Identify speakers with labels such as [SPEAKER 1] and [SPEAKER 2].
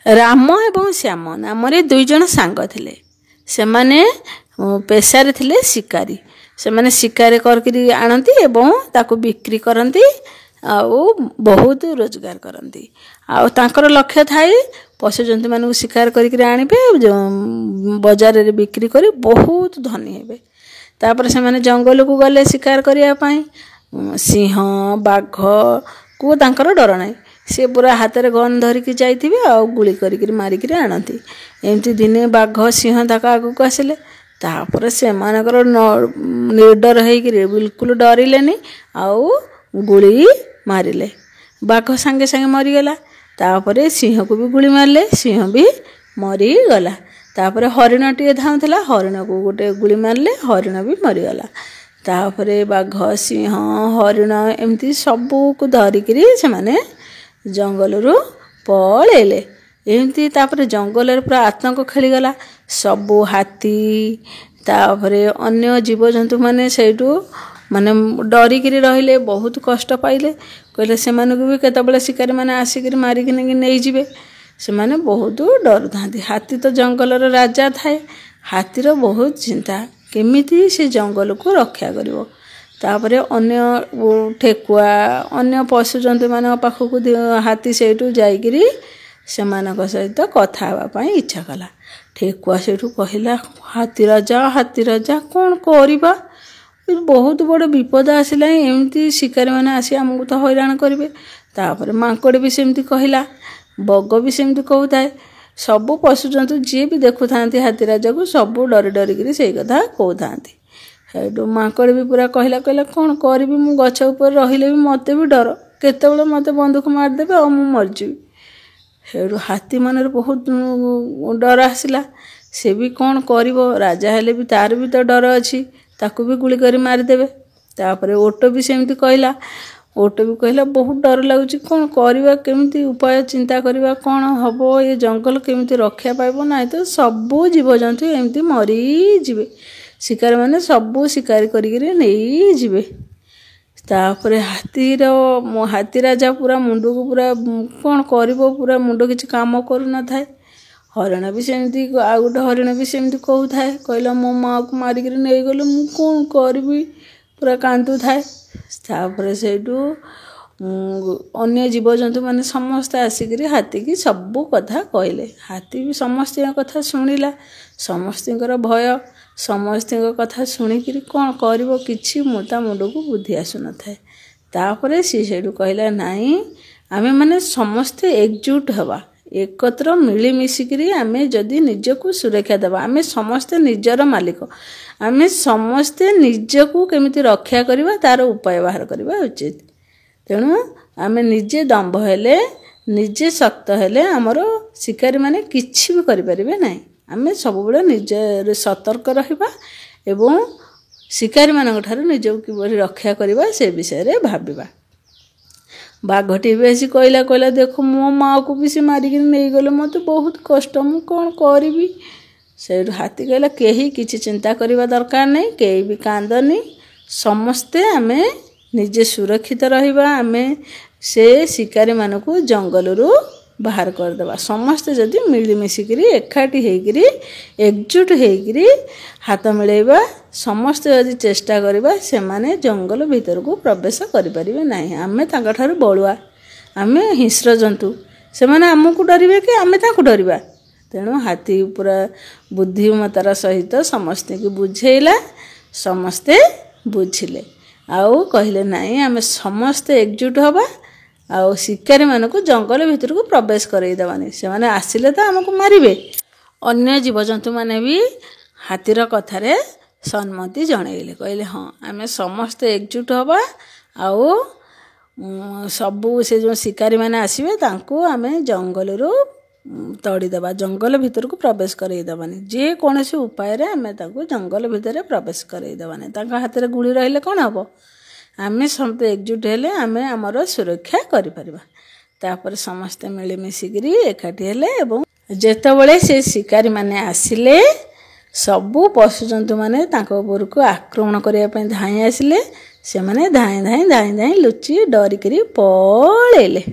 [SPEAKER 1] राम एवं श्याम नाम दुई जन सांग थिले सेमाने पेशारे थिले शिकारी सेमाने शिकार करके आणती एवं ताकू बिक्री करती आउ बहुत रोजगार करती आउ तांकर लक्ष्य थाए पशु जंतु मानू शिकार करके आणबे बजार रे बिक्री करी बहुत धनी हेबे। तापर से माने जंगल को गले शिकार करिया पाई सिंह बाघ को तांकर डर नाही से पूरा हाथ में गन धरिकी जाइथिबे आ गुली करिक मारिक आणती एमती दिने बाघ सिंह ताका आगु को आसिले तापर से मानकर निर्डर होइकि बिल्कुल डरिलेनी आउ गुली मारिले बाघ संगे संगे मरीगला तापर सिंह को भी गुली मारले सिंह भी मरीगला तापर हरिण टे धाउला हरिण को गोटे गुली मारले हरिण भी मरीगला तापर बाघ सिंह हरिण एमती सबू को धरिक से माने जंगल रु पळेले एमती तापर जंगल पूरा आतंक खेलीगला सबू हाथी तापर अन्य जीवजंतु माने सेठू माने डरिक रहिले बहुत कष्ट पाइले कहले से भी केतबेले शिकारी माने आसिक मारिक नहीं जिवे से माने बहुत डर था हाथी तो जंगल राजा थाए हाथीर बहुत चिंता केमिति से जंगल को रक्षा करिवो तापर अन्य ठेकुआ अन्य पशु जंतु मान पाखक हाथी सेठू जाइकिरी सेमानक सहित कथा हेबापी इच्छा कला ठेकुआ सेठू कहला हाथी राजा कौन करवा बहुत बड़ विपद आसला एमती शिकारी मैंने आसी आमको तो हैरान करेंगे तापर मांकड़ भी सेमती कहला बग भी सेमती कहूए सबू पशु जंतु जी भी देखु था हाथी राजा को सबू डरी डरिक से कथा कहते हेटू मांकड़ भी पूरा कहला कौन करी मु गछ ऊपर रहिले भी मत भी डर केतबेले मत बंदूक मारदेवे और मु मरजी हेटू हाथी मन बहुत डर आसला से भी कौन करिवो राजा हेले भी तार भी तो डर अच्छी ताकू भी गुली करी मारिदेवे तापर ओट भी सेमती कहला ओट भी कहला बहुत डर लगुच कौन करवा केमिति उपाय चिंता करवा कौन हम ये जंगल केमिति रक्षा पाइब ना तो सबू जीवजंतु एमती मरी जिवे शिकारी माने सबू शिकारी करिक नहीं जिवे तापर हाथी राजा पूरा मुंड को पूरा कौन करिवो पूरा मुंड किछि काम करू न थाए हरिण भी सेमती आ गोटे हरिण भी सेमती कहूए कहला मो माँ को मारिक नहीं गल मु कौन करी पूरा कांदू थाए तापर सेठू अन्य जीवजंतु माने समस्ते आसिक हाथी की सबू कथा कहले हाथी भी समस्त कथा शुणिला समस्त भय समस्त कथा शुणिक कौन कर कि मोता मुंड को बुद्धि आसु न थाए तापर सी सेठू कहला नाई आमे माने समस्ते एकजुट हवा एकत्र मिलिमिशिकी आमे जदि निजको सुरक्षा देवा आमे समस्ते निजर मालिक आमे समस्ते निजको केमिति रक्षा करिवा तार उपाय बाहर करिवा उचित तेणु आमे निजे दंभ हेले निजे शक्त हेले हमर शिकारी माने किछि भी करि परिबे नाही आमे सब बेले निजे सतर्क रहिबा एवं शिकारी मानक ठार निजको किबरि रक्षा करिवा से विषय रे भाबिबा बाघटी बेसी कहला देखो मो माँ को भी से मारिक नहीं गले मत बहुत कष्ट मु कौन करी से हाथी कहला कहीं किसी चिंता करवा दरकार नहीं कहीं भी कांदनी समस्ते आमे निजे सुरक्षित रहिबा आमे से शिकारी मानक जंगल रु बाहर करदेवा समस्ते जदि मिलिमिशिक एकाठी होकर एकजुट होकर हाथ मिलेबा समस्ते जदि चेष्टा करबा से माने जंगल भीतर को प्रवेश करें ना आमे तांका बलुआ आमे हिंस्र जंतु से माने आमको डरिबे कि आमे तांको डरिबा तेणु हाथी पूरा बुद्धिमतार सहित समस्त को बुझेला समस्ते बुझिले आउ कहले नाई आमे समस्ते एकजुट हवा आउ शिकारी मानक जंगल भीतर को प्रवेश करईदेवानी से माने आसिले तो आमको मारिबे अन्य जीवजंतु माने भी हाथीर कथारे सम्मति जणैले कहले हाँ आमे समस्ते एकजुट हवा आउ सबू से जो शिकारी माने आसिबे तांको आमे जंगल रु तड़ीदेवा जंगल भीतर को प्रवेश करईदेवानी जे कोनोसी उपाय रे आमे तांको जंगल भीतर प्रवेश करईदेवानी तांका हाथ रे गुली रहिले कोन हबो आमे समते एकजुट हेले आमे हमर सुरक्षा करि परिबा तापर समस्त मिलिमिशिकी एकाठी हेले एवं जेतेबेले से शिकारी माने आसिले सबू पशुजंतु माने तांको ऊपर को आक्रमण करिया पई धाई आसिले से माने धाई धाई लुचि डरिकरी पळेले।